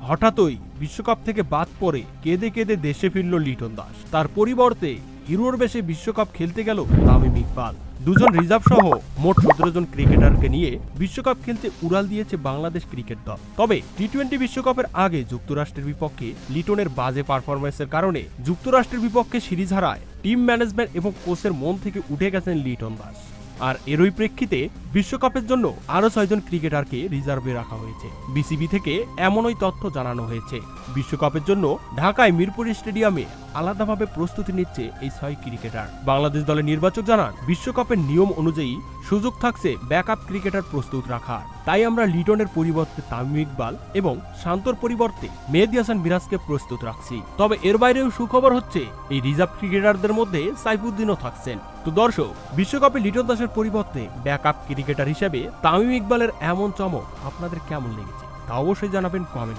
হঠাৎই বিশ্বকাপ থেকে বাদ পড়ে কেঁদে কেঁদে দেশে ফিরল লিটন দাস। তার পরিবর্তে হিরোর বেশে বিশ্বকাপ খেলতে গেল তামিম ইকবাল। দুজন রিজার্ভ সহ মোট 17 জন ক্রিকেটারকে নিয়ে বিশ্বকাপ খেলতে উড়াল দিয়েছে বাংলাদেশ ক্রিকেট দল। তবে টি-20 বিশ্বকাপের আগে যুক্তরাষ্ট্রের বিপক্ষে লিটনের বাজে পারফরম্যান্সের কারণে যুক্তরাষ্ট্রের বিপক্ষে সিরিজ হারায় টিম ম্যানেজমেন্ট এবং কোচের মন থেকে উঠে গেছেন লিটন দাস। আর এরই প্রেক্ষিতে বিশ্বকাপের জন্য আরো 6 জন ক্রিকেটারকে রিজার্ভে রাখা হয়েছে। বিসিবি থেকে এমনই তথ্য জানানো হয়েছে। বিশ্বকাপের জন্য ঢাকায় মিরপুর স্টেডিয়ামে আলাদাভাবে প্রস্তুতি নিচ্ছে এই 6 ক্রিকেটার। বাংলাদেশ দলের নির্বাচক জানান, বিশ্বকাপের নিয়ম অনুযায়ী সুযোগ থাকছে ব্যাকআপ ক্রিকেটার প্রস্তুত রাখার। তাই আমরা লিটনের পরিবর্তে তামিম ইকবাল এবং শান্তর পরিবর্তে মেহেদী হাসান মিরাজকে প্রস্তুত রাখছি। তবে এর বাইরেও সুখবর হচ্ছে, এই রিজার্ভ ক্রিকেটারদের মধ্যে সাইফুদ্দিনও থাকছেন। তো দর্শক, বিশ্বকাপে লিটন দাসের পরিবর্তে ব্যাকআপ ক্রিকেটার হিসেবে তামিম ইকবালের এমন চমক আপনাদের কেমন লেগেছে তা অবশ্যই জানাবেন কমেন্ট।